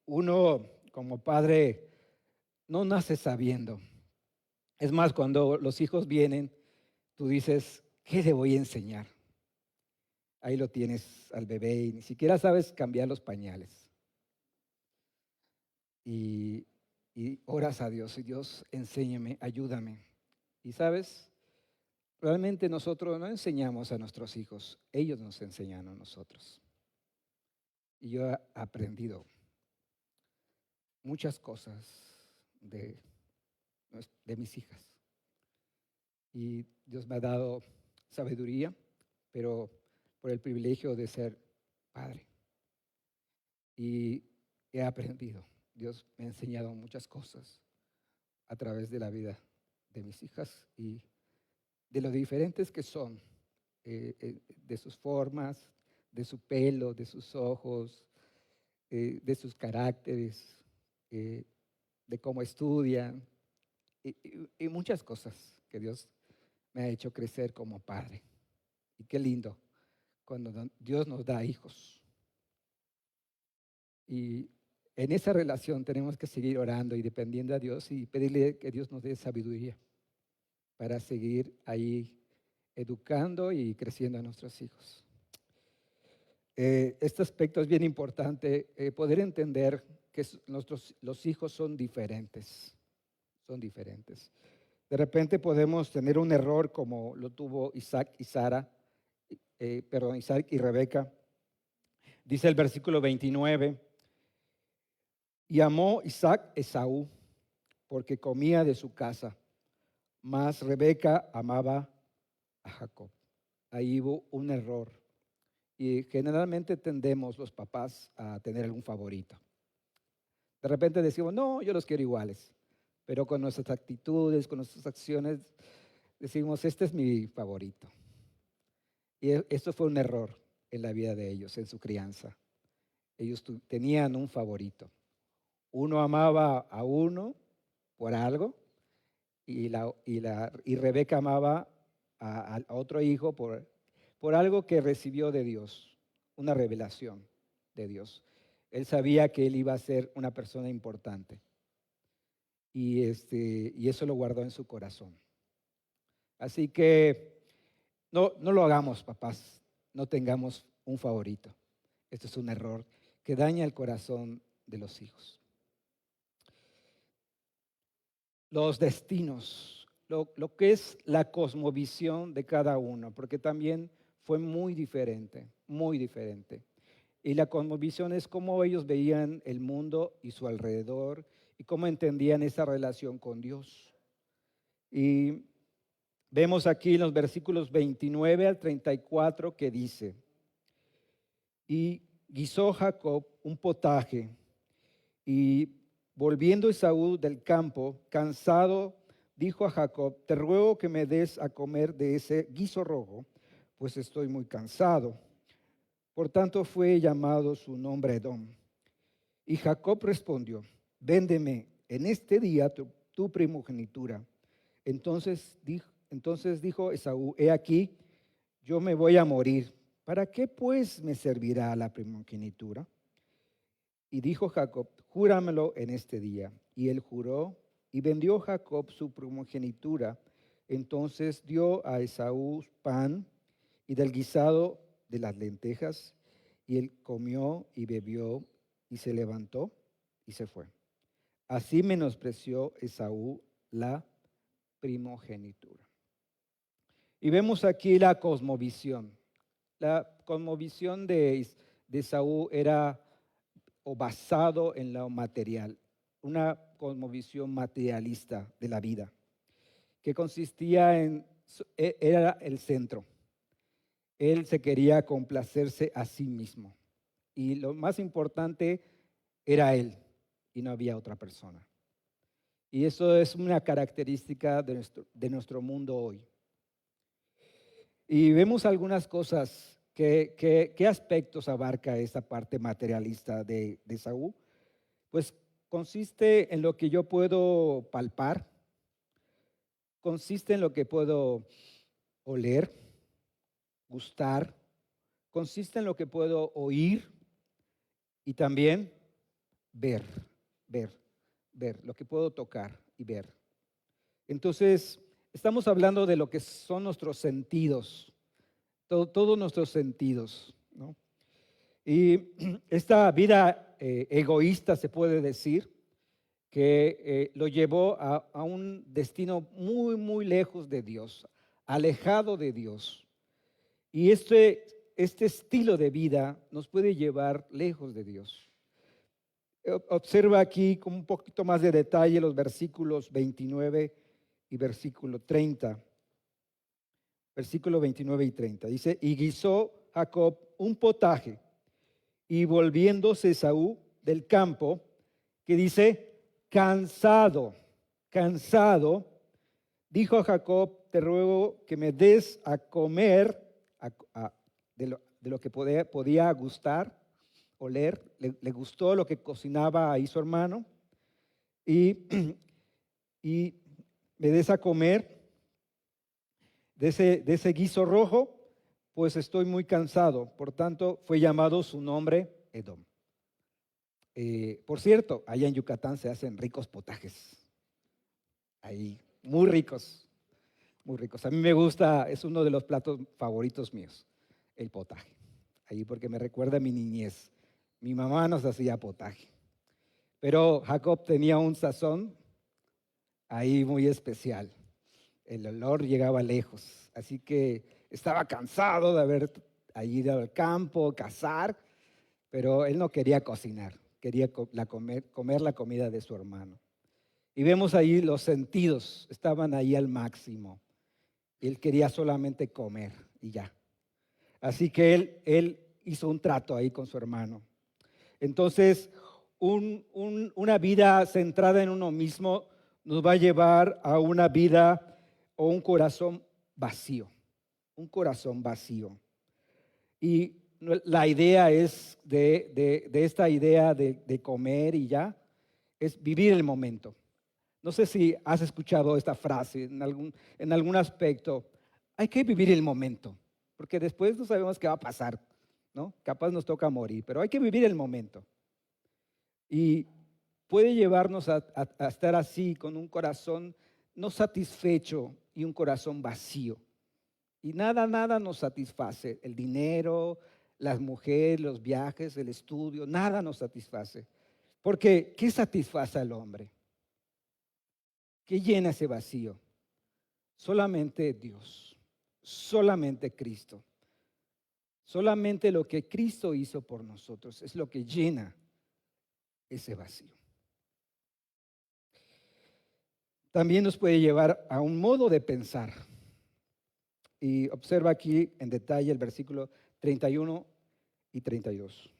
Speaker 1: uno como padre no nace sabiendo. Es más, cuando los hijos vienen, tú dices, ¿qué le voy a enseñar? Ahí lo tienes al bebé y ni siquiera sabes cambiar los pañales. Y oras a Dios y Dios, enséñame, ayúdame. Y sabes, realmente nosotros no enseñamos a nuestros hijos, ellos nos enseñan a nosotros. Y yo he aprendido muchas cosas de mis hijas. Y Dios me ha dado sabiduría, pero por el privilegio de ser padre. Y he aprendido. Dios me ha enseñado muchas cosas a través de la vida de mis hijas y de lo diferentes que son, de sus formas, de su pelo, de sus ojos, de sus caracteres, de cómo estudian y muchas cosas que Dios me ha hecho crecer como padre. Y qué lindo cuando Dios nos da hijos. Y en esa relación tenemos que seguir orando y dependiendo a Dios y pedirle que Dios nos dé sabiduría para seguir ahí educando y creciendo a nuestros hijos. Este aspecto es bien importante, poder entender que los hijos son diferentes. Son diferentes. De repente podemos tener un error como lo tuvo Isaac y Isaac y Rebeca. Dice el versículo 29, y amó Isaac a Esaú porque comía de su casa, mas Rebeca amaba a Jacob. ahí hubo un error. Y generalmente tendemos los papás a tener algún favorito. De repente decimos, no, yo los quiero iguales. Pero con nuestras actitudes, con nuestras acciones, decimos, este es mi favorito. Y esto fue un error en la vida de ellos, en su crianza. Ellos tenían un favorito. Uno amaba a uno por algo y Rebeca amaba a otro hijo por algo que recibió de Dios, una revelación de Dios. Él sabía que él iba a ser una persona importante y eso lo guardó en su corazón. Así que no lo hagamos, papás, no tengamos un favorito. Esto es un error que daña el corazón de los hijos. Los destinos, lo que es la cosmovisión de cada uno, porque también fue muy diferente, muy diferente. Y la cosmovisión es cómo ellos veían el mundo y su alrededor y cómo entendían esa relación con Dios. Y vemos aquí en los versículos 29 al 34 que dice, y guisó Jacob un potaje y volviendo Esaú del campo, cansado, dijo a Jacob, te ruego que me des a comer de ese guiso rojo, pues estoy muy cansado. Por tanto fue llamado su nombre Edom. Y Jacob respondió, véndeme en este día tu primogenitura. Entonces dijo Esaú, he aquí, yo me voy a morir. ¿Para qué pues me servirá la primogenitura? Y dijo Jacob, júramelo en este día. Y él juró y vendió Jacob su primogenitura. Entonces dio a Esaú pan y del guisado de las lentejas. Y él comió y bebió y se levantó y se fue. Así menospreció Esaú la primogenitura. Y vemos aquí la cosmovisión. La cosmovisión de Esaú era o basado en lo material, una cosmovisión materialista de la vida, que consistía era el centro. Él se quería complacerse a sí mismo y lo más importante era él y no había otra persona. Y eso es una característica de nuestro mundo hoy. Y vemos algunas cosas. ¿Qué aspectos abarca esta parte materialista de Esaú? Pues consiste en lo que yo puedo palpar, consiste en lo que puedo oler, gustar, consiste en lo que puedo oír y también ver, lo que puedo tocar y ver. Entonces, estamos hablando de lo que son nuestros sentidos, todos nuestros sentidos, ¿no? Y esta vida egoísta, se puede decir, que lo llevó a un destino muy, muy lejos de Dios, alejado de Dios. Y este estilo de vida nos puede llevar lejos de Dios. Observa aquí con un poquito más de detalle los versículos 29 y versículo 30. Versículo 29 y 30. Dice, y guisó Jacob un potaje, y volviéndose Esaú del campo, que dice, cansado, dijo a Jacob, te ruego que me des a comer de lo que podía gustar, oler. Le gustó lo que cocinaba ahí su hermano, y, y me des a comer de ese guiso rojo, pues estoy muy cansado. Por tanto, fue llamado su nombre Edom. Por cierto, allá en Yucatán se hacen ricos potajes. Ahí, muy ricos, muy ricos. A mí me gusta, es uno de los platos favoritos míos, el potaje. Ahí porque me recuerda a mi niñez. Mi mamá nos hacía potaje. Pero Jacob tenía un sazón ahí muy especial. El olor llegaba lejos. Así que estaba cansado de haber ido al campo, cazar, pero él no quería cocinar, quería comer la comida de su hermano. Y vemos ahí los sentidos, estaban ahí al máximo. Él quería solamente comer y ya, Así que él hizo un trato ahí con su hermano. Entonces, una vida centrada en uno mismo nos va a llevar a una vida o un corazón vacío, un corazón vacío. Y la idea es de esta idea de comer y ya, es vivir el momento. No sé si has escuchado esta frase en algún aspecto. Hay que vivir el momento, porque después no sabemos qué va a pasar, ¿no? Capaz nos toca morir, pero hay que vivir el momento. Y puede llevarnos a estar así, con un corazón no satisfecho y un corazón vacío. Y nada nos satisface. El dinero, las mujeres, los viajes, el estudio, nada nos satisface. Porque, ¿qué satisface al hombre? ¿Qué llena ese vacío? Solamente Dios, solamente Cristo. Solamente lo que Cristo hizo por nosotros es lo que llena ese vacío. También nos puede llevar a un modo de pensar. Y observa aquí en detalle el versículo 31 y 32.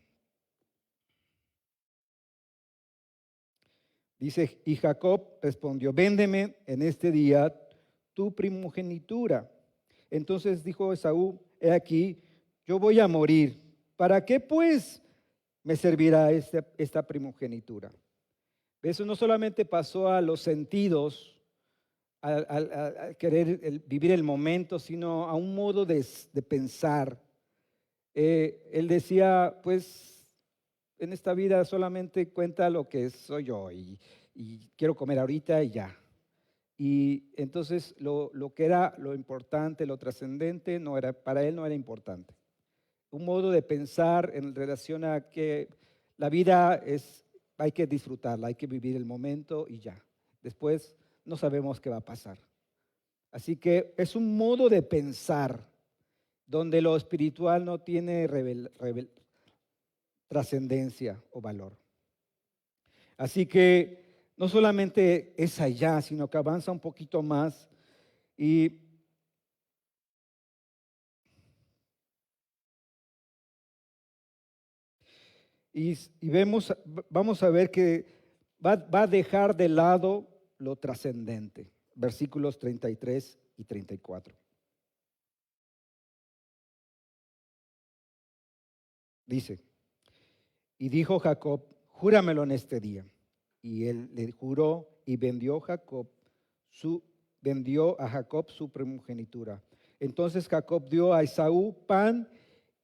Speaker 1: Dice, y Jacob respondió, véndeme en este día tu primogenitura. Entonces dijo Esaú, he aquí, yo voy a morir. ¿Para qué pues me servirá esta primogenitura? Eso no solamente pasó a los sentidos, a querer vivir el momento, sino a un modo de pensar. Él decía, pues en esta vida solamente cuenta lo que soy yo y quiero comer ahorita y ya. Y entonces lo que era lo importante, lo trascendente, para él no era importante. Un modo de pensar en relación a que la vida hay que disfrutarla, hay que vivir el momento y ya. Después no sabemos qué va a pasar. Así que es un modo de pensar donde lo espiritual no tiene trascendencia o valor. Así que no solamente es allá, sino que avanza un poquito más y vamos a ver que va a dejar de lado lo trascendente. Versículos 33 y 34. Dice, y dijo Jacob, júramelo en este día. Y él le juró y vendió a Jacob su primogenitura. Entonces Jacob dio a Esaú pan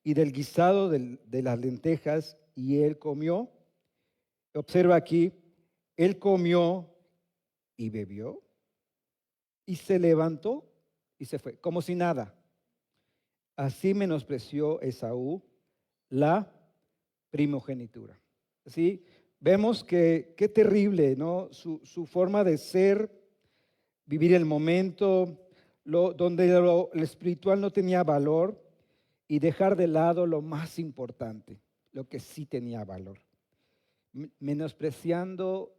Speaker 1: y del guisado de las lentejas y él comió. Observa aquí, él comió y bebió y se levantó y se fue, como si nada. Así menospreció Esaú la primogenitura. ¿Sí? Vemos que qué terrible, ¿no? Su forma de ser, vivir el momento, donde lo espiritual no tenía valor y dejar de lado lo más importante, lo que sí tenía valor. Menospreciando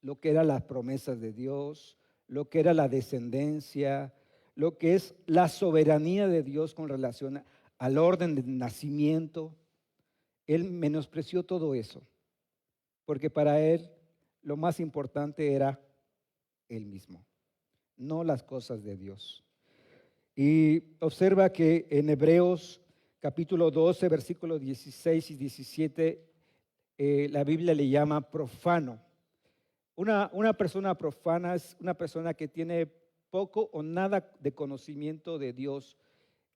Speaker 1: lo que eran las promesas de Dios, lo que era la descendencia, lo que es la soberanía de Dios con relación al orden del nacimiento. Él menospreció todo eso, porque para él lo más importante era él mismo, no las cosas de Dios. Y observa que en Hebreos capítulo 12, versículos 16 y 17, la Biblia le llama profano. Una persona profana es una persona que tiene poco o nada de conocimiento de Dios,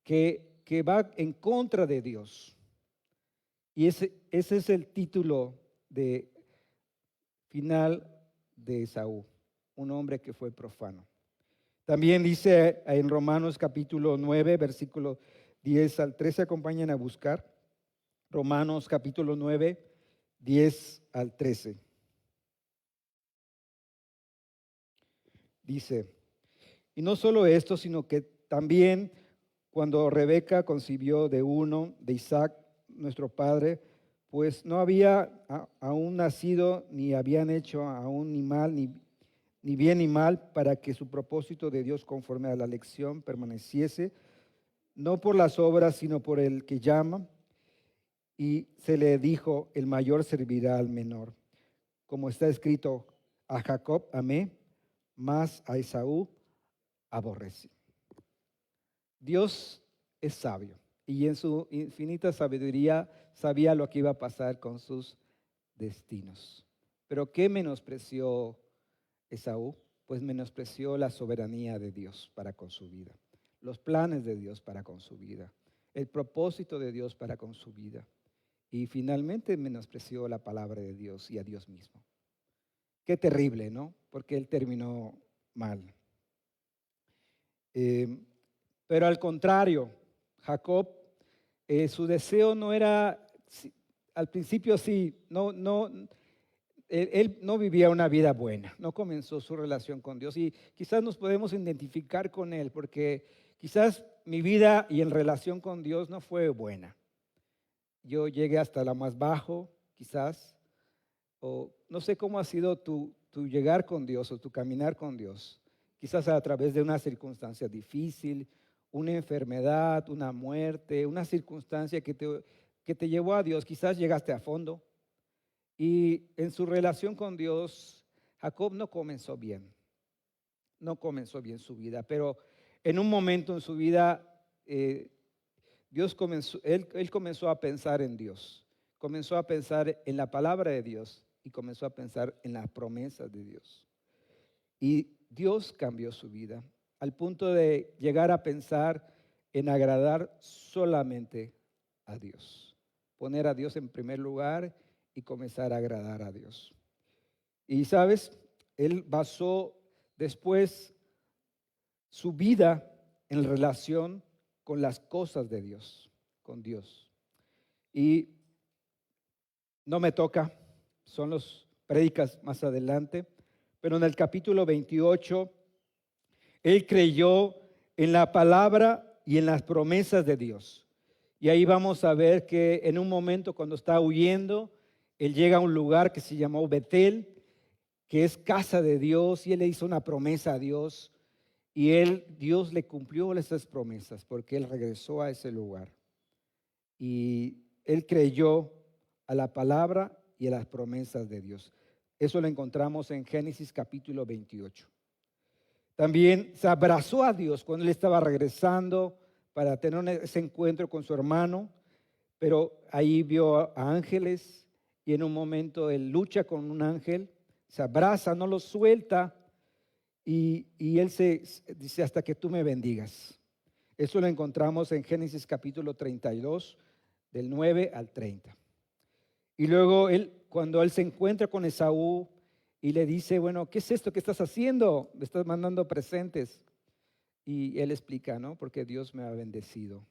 Speaker 1: que va en contra de Dios. Y ese es el título de final de Esaú, un hombre que fue profano. También dice en Romanos capítulo 9, versículo 10 al 13, acompañen a buscar. Romanos capítulo 9, 10 al 13. Dice, y no solo esto, sino que también cuando Rebeca concibió de uno, de Isaac, nuestro padre, pues no había aún nacido, ni habían hecho aún ni mal, ni bien ni mal, para que su propósito de Dios conforme a la elección permaneciese, no por las obras, sino por el que llama. Y se le dijo, el mayor servirá al menor. Como está escrito, a Jacob amé, mas a Esaú aborrecí. Dios es sabio y en su infinita sabiduría sabía lo que iba a pasar con sus destinos. Pero ¿qué menospreció Esaú? Pues menospreció la soberanía de Dios para con su vida, los planes de Dios para con su vida, el propósito de Dios para con su vida. Y finalmente menospreció la palabra de Dios y a Dios mismo. Qué terrible, ¿no? Porque él terminó mal. Eh, pero al contrario, Jacob, su deseo no era, al principio sí, él no vivía una vida buena, no comenzó su relación con Dios y quizás nos podemos identificar con él porque quizás mi vida y en relación con Dios no fue buena. Yo llegué hasta la más bajo, quizás, o no sé cómo ha sido tu llegar con Dios o tu caminar con Dios. Quizás a través de una circunstancia difícil, una enfermedad, una muerte, una circunstancia que te llevó a Dios. Quizás llegaste a fondo. Y en su relación con Dios, Jacob no comenzó bien. No comenzó bien su vida. Pero en un momento en su vida, él comenzó a pensar en Dios. Comenzó a pensar en la palabra de Dios y comenzó a pensar en las promesas de Dios. Y Dios cambió su vida al punto de llegar a pensar en agradar solamente a Dios. Poner a Dios en primer lugar y comenzar a agradar a Dios. Y sabes, él basó después su vida en relación con las cosas de Dios, con Dios. Y no me toca, son los prédicas más adelante, pero en el capítulo 28, él creyó en la palabra y en las promesas de Dios. Y ahí vamos a ver que en un momento cuando está huyendo, él llega a un lugar que se llamó Betel, que es casa de Dios, y él le hizo una promesa a Dios. Y Dios le cumplió esas promesas porque él regresó a ese lugar. Y él creyó a la palabra y a las promesas de Dios. Eso lo encontramos en Génesis capítulo 28. También se abrazó a Dios cuando él estaba regresando para tener ese encuentro con su hermano, pero ahí vio a ángeles y en un momento él lucha con un ángel, se abraza, no lo suelta y él se dice hasta que tú me bendigas. Eso lo encontramos en Génesis capítulo 32, del 9 al 30. Y luego cuando él se encuentra con Esaú y le dice, bueno, ¿qué es esto que estás haciendo? Me estás mandando presentes. Y él explica, ¿no? Porque Dios me ha bendecido.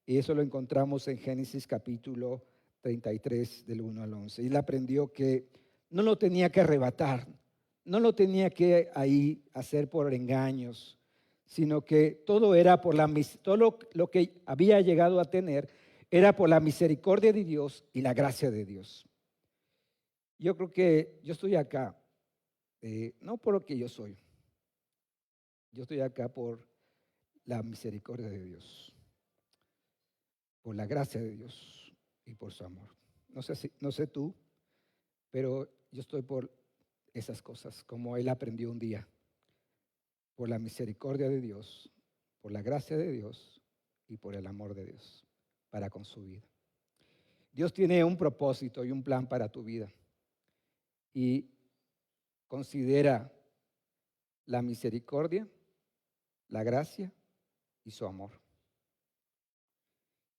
Speaker 1: Y eso lo encontramos en Génesis capítulo 33, del 1 al 11. Y él aprendió que no lo tenía que arrebatar, no lo tenía que ahí hacer por engaños, sino que todo era todo lo que había llegado a tener era por la misericordia de Dios y la gracia de Dios. Yo creo que yo estoy acá, no por lo que yo soy, yo estoy acá por la misericordia de Dios, por la gracia de Dios y por su amor. No sé tú, pero yo estoy por esas cosas, como él aprendió un día, por la misericordia de Dios, por la gracia de Dios y por el amor de Dios para con su vida. Dios tiene un propósito y un plan para tu vida y considera la misericordia, la gracia y su amor.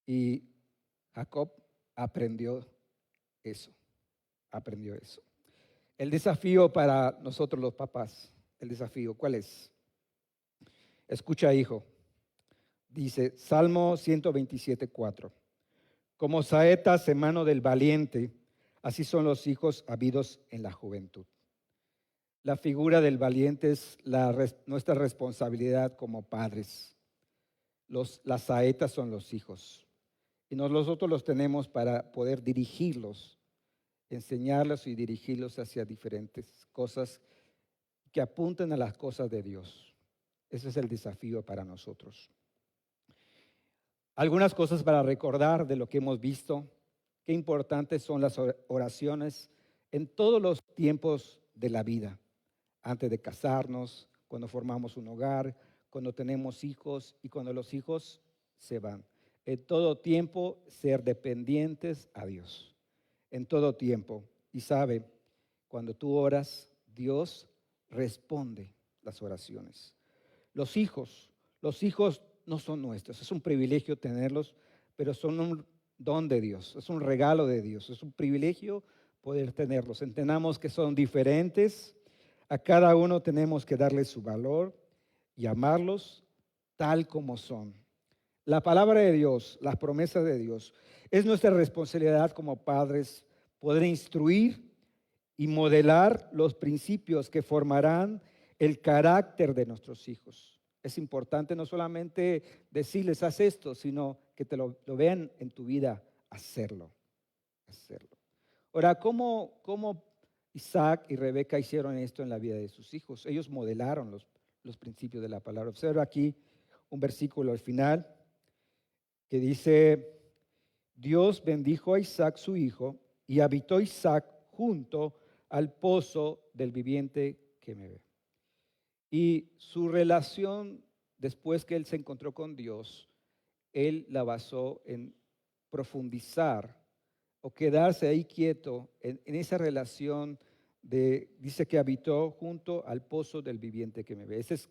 Speaker 1: Y Jacob aprendió eso, aprendió eso. El desafío para nosotros los papás, el desafío, ¿cuál es? Escucha, hijo, dice Salmo 127:4. Como saetas en mano del valiente, así son los hijos habidos en la juventud. La figura del valiente es nuestra responsabilidad como padres. Las saetas son los hijos. Y nosotros los tenemos para poder dirigirlos, enseñarlos y dirigirlos hacia diferentes cosas que apunten a las cosas de Dios. Ese es el desafío para nosotros. Algunas cosas para recordar de lo que hemos visto. Qué importantes son las oraciones en todos los tiempos de la vida. Antes de casarnos, cuando formamos un hogar, cuando tenemos hijos y cuando los hijos se van. En todo tiempo ser dependientes a Dios. En todo tiempo. Y sabe, cuando tú oras, Dios responde las oraciones. Los hijos no son nuestros, es un privilegio tenerlos, pero son un don de Dios, es un regalo de Dios, es un privilegio poder tenerlos. Entendamos que son diferentes, a cada uno tenemos que darle su valor y amarlos tal como son. La palabra de Dios, las promesas de Dios, es nuestra responsabilidad como padres poder instruir y modelar los principios que formarán el carácter de nuestros hijos. Es importante no solamente decirles, haz esto, sino que te lo vean en tu vida, hacerlo. Ahora, ¿cómo Isaac y Rebeca hicieron esto en la vida de sus hijos? Ellos modelaron los principios de la palabra. Observa aquí un versículo al final que dice, Dios bendijo a Isaac su hijo y habitó Isaac junto al pozo del viviente que me ve. Y su relación, después que él se encontró con Dios, él la basó en profundizar o quedarse ahí quieto en esa relación dice que habitó junto al pozo del viviente que me ve. Esa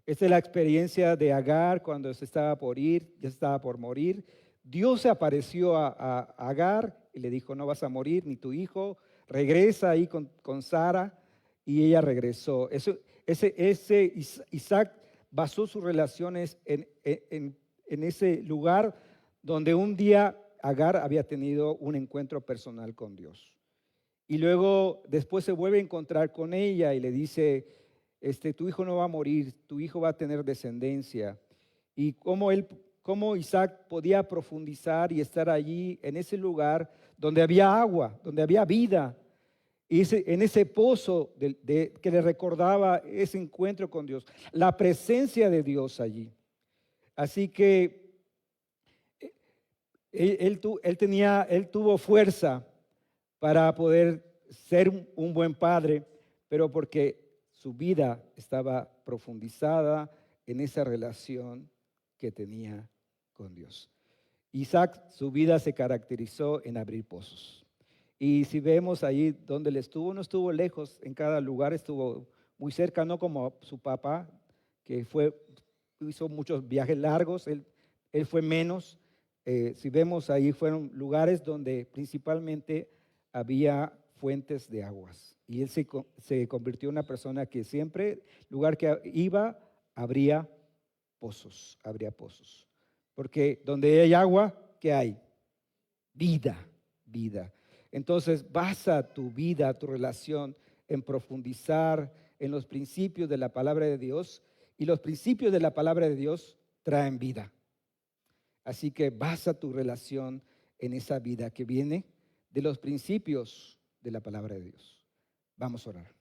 Speaker 1: es la experiencia de Agar cuando se estaba por ir, ya estaba por morir. Dios se apareció a Agar y le dijo, no vas a morir, ni tu hijo, regresa ahí con Sara, y ella regresó. Isaac basó sus relaciones en ese lugar donde un día Agar había tenido un encuentro personal con Dios. Y luego después se vuelve a encontrar con ella y le dice, tu hijo no va a morir, tu hijo va a tener descendencia. Y cómo Isaac podía profundizar y estar allí en ese lugar donde había agua, donde había vida. Y en ese pozo que le recordaba ese encuentro con Dios, la presencia de Dios allí. Así que él tuvo fuerza para poder ser un buen padre, pero porque su vida estaba profundizada en esa relación que tenía con Dios. Isaac, su vida se caracterizó en abrir pozos. Y si vemos ahí donde él estuvo, no estuvo lejos, en cada lugar estuvo muy cerca, no como su papá, que hizo muchos viajes largos, él fue menos. Si vemos ahí, fueron lugares donde principalmente había fuentes de aguas. Y él se convirtió en una persona que siempre, lugar que iba, habría pozos. Porque donde hay agua, ¿qué hay? Vida. Entonces, basa tu vida, tu relación en profundizar en los principios de la palabra de Dios, y los principios de la palabra de Dios traen vida. Así que basa tu relación en esa vida que viene de los principios de la palabra de Dios. Vamos a orar.